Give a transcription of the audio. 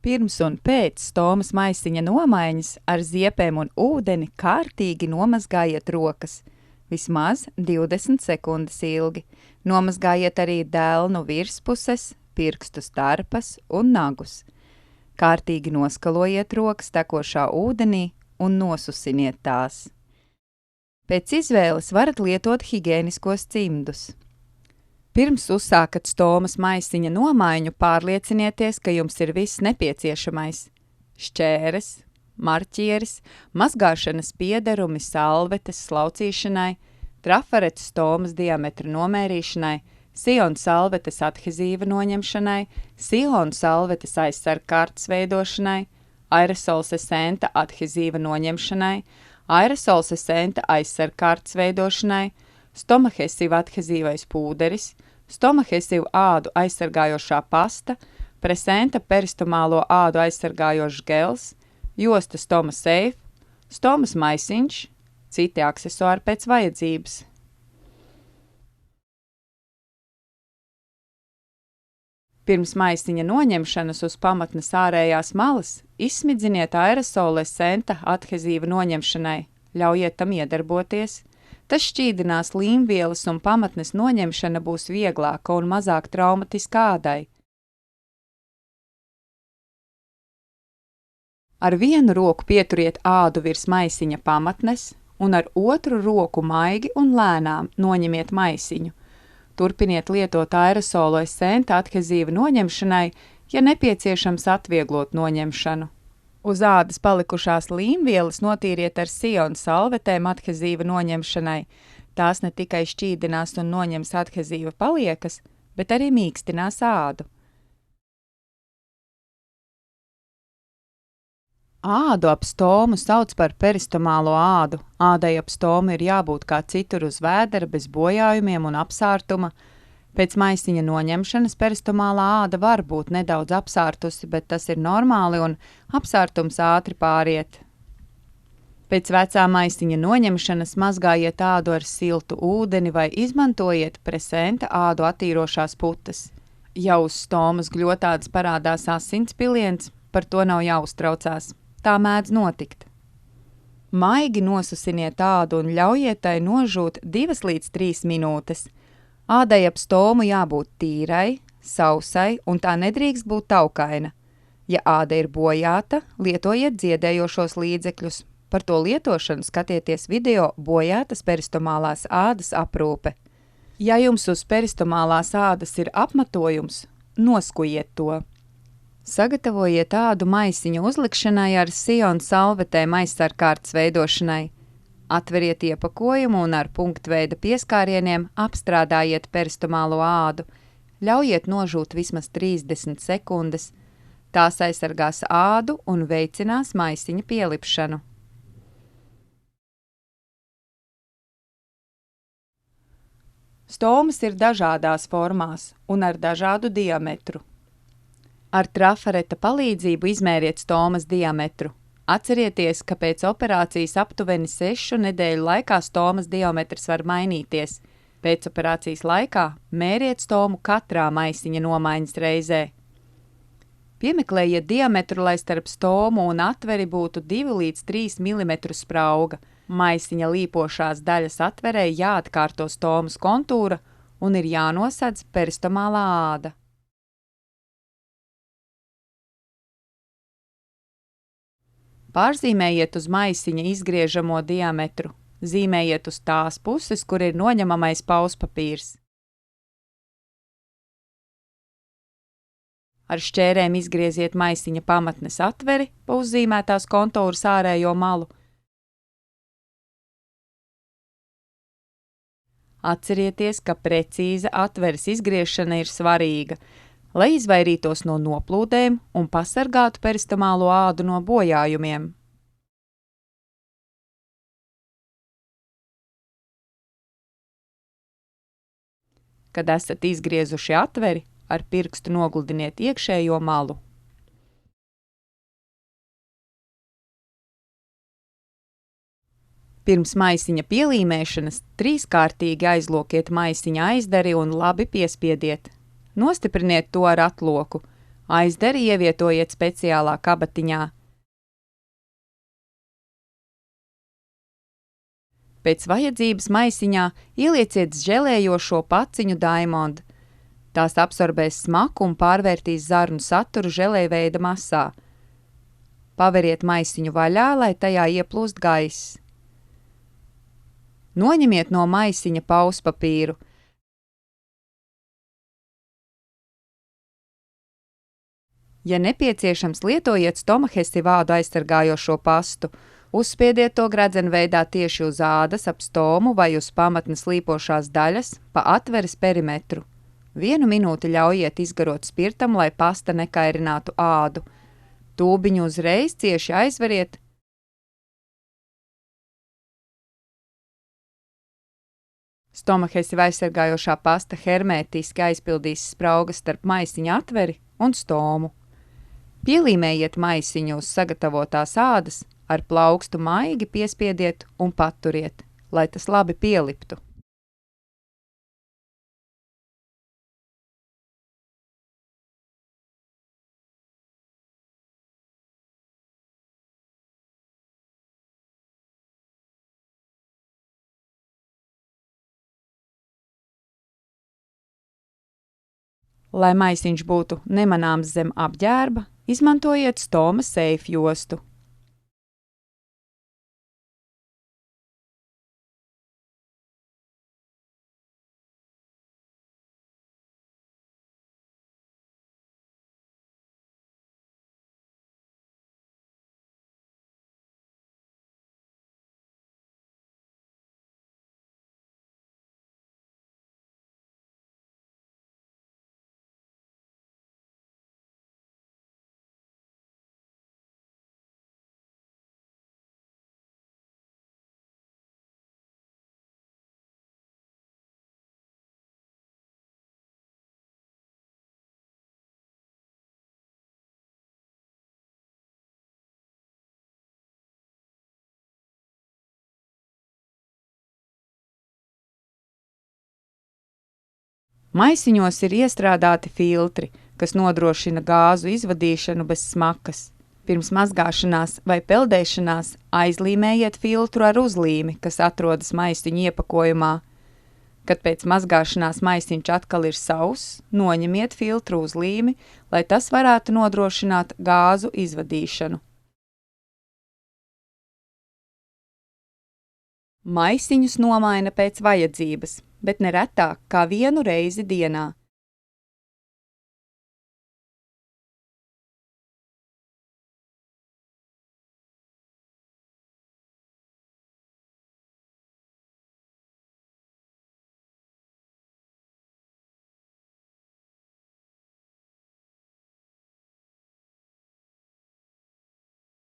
Pirms un pēc stomas maisiņa nomaiņas ar ziepēm un ūdeni kārtīgi nomazgājiet rokas, vismaz 20 sekundes ilgi. Nomazgājiet arī delnu virspuses, pirkstu starpas un nagus. Kārtīgi noskalojiet rokas tekošā ūdenī un nosusiniet tās. Pēc izvēles varat lietot higiēniskos cimdus. Pirms uzsākat stomas maisiņa nomaiņu, pārliecinieties, ka jums ir viss nepieciešamais – šķēres, marķieris, mazgāšanas piederumi, salvetes slaucīšanai, trafaretes stomas diametra nomērīšanai, sionu salvetes adhezīva noņemšanai, silonu salvetes aizsargkartes veidošanai, aerosols esenta adhezīva noņemšanai, aerosols esenta aizsargkartes veidošanai, stomahesiva adhezīvais pūderis, stomahesiva ādu aizsargājošā pasta, presenta peristomālo ādu aizsargājošs gels, josta stoma safe, stomas maisiņš, citi aksesuāri pēc vajadzības. Pirms maisiņa noņemšanas uz pamatnes ārējās malas izsmidziniet aerosolu esenta adhezīva noņemšanai, ļaujiet tam iedarboties. Tas šķīdinās līmvielas un pamatnes noņemšana būs vieglāka un mazāk traumatiska ādai. Ar vienu roku pieturiet ādu virs maisiņa pamatnes un ar otru roku maigi un lēnām noņemiet maisiņu. Turpiniet lietot aerosolu esenta adhezīva noņemšanai, ja nepieciešams atvieglot noņemšanu. Uz ādas palikušās līmvielas notīriet ar sionu salvetēm adhezīva noņemšanai. Tās ne tikai šķīdinās un noņems adhezīva paliekas, bet arī mīkstinās ādu. Ādu ap stomu sauc par peristomālo ādu. Ādai ap stomu ir jābūt kā citur uz vēdera, bez bojājumiem un apsārtuma. Pēc maisiņa noņemšanas peristomālā āda var būt nedaudz apsārtusi, bet tas ir normāli un apsārtums ātri pāriet. Pēc vecā maisiņa noņemšanas mazgājiet ādu ar siltu ūdeni vai izmantojiet presenta ādu attīrošās putas. Ja uz stomas gļotādas parādās asinspiliens, par to nav jāuztraucās. Tā mēdz notikt. Maigi nosusiniet ādu un ļaujiet tai nožūt 2 līdz 3 minūtes. Ādai ap stomu jābūt tīrai, sausai un tā nedrīkst būt taukaina. Ja āda ir bojāta, lietojiet dziedējošos līdzekļus. Par to lietošanu skatieties video bojātas peristomālās ādas aprūpe. Ja jums uz peristomālās ādas ir apmatojums, noskujiet to. Sagatavojiet ādu maisiņa uzlikšanai ar sionu salvetēm aizsargkartes veidošanai. Atveriet iepakojumu un ar punktveida pieskārieniem apstrādājiet peristomālo ādu. Ļaujiet nožūt vismaz 30 sekundes. Tās aizsargās ādu un veicinās maisiņa pielipšanu. Stomas ir dažādās formās un ar dažādu diametru. Ar trafareta palīdzību izmēriet stomas diametru. Atcerieties, ka pēc operācijas aptuveni 6 nedēļu laikā stomas diametrs var mainīties. Pēc operācijas laikā mēriet stomu katrā maisiņa nomaiņas reizē. Piemeklējiet diametru, lai starp stomu un atveri būtu 2 līdz 3 mm sprauga. Maisiņa līpošās daļas atverē jāatkārto stomas kontūra un ir jānosedz peristomālā āda. Pārzīmējiet uz maisiņa izgriežamo diametru. Zīmējiet uz tās puses, kur ir noņemamais pauspapīrs. Ar šķērēm izgrieziet maisiņa pamatnes atveri pa uzzīmētās kontūras ārējo malu. Atcerieties, ka precīza atveres izgriešana ir svarīga, lai izvairītos no noplūdēm un pasargātu peristomālo ādu no bojājumiem. Kad esat izgriezuši atveri, ar pirkstu nogludiniet iekšējo malu. Pirms maisiņa pielīmēšanas 3-kārtīgi aizlokiet maisiņa aizdari un labi piespiediet. Nostipriniet to ar atloku. Aizderi ievietojiet speciālā kabatiņā. Pēc vajadzības maisiņā ielieciet želējošo paciņu Diamond. Tās absorbēs smaku un pārvērtīs zarnu saturu želejveida masā. Paveriet maisiņu vaļā, lai tajā ieplūst gaiss. Noņemiet no maisiņa pauspapīru. Ja nepieciešams, lietojiet Stomahesi vādu aizsargājošo pastu. Uzspiediet to gredzenveidā tieši uz ādas ap stomu vai uz pamatnes līpošās daļas pa atveres perimetru. 1 minūti ļaujiet izgarot spirtam, lai pasta nekairinātu ādu. Tūbiņu uzreiz cieši aizveriet. Stomahesi aizsargājošā pasta hermētiski aizpildīs spraugas starp maisiņa atveri un stomu. Pielīmējiet maisiņu uz sagatavotās ādas, ar plaukstu maigi piespiediet un paturiet, lai tas labi pieliptu. Lai maisiņš būtu nemanāms zem apģērba, izmantojiet Stoma seifu jostu. Maisiņos ir iestrādāti filtri, kas nodrošina gāzu izvadīšanu bez smakas. Pirms mazgāšanās vai peldēšanās aizlīmējiet filtru ar uzlīmi, kas atrodas maisiņu iepakojumā. Kad pēc mazgāšanās maisiņš atkal ir sauss, noņemiet filtru uzlīmi, lai tas varētu nodrošināt gāzu izvadīšanu. Maisiņus nomaina pēc vajadzības, bet ne retāk kā 1 reizi dienā.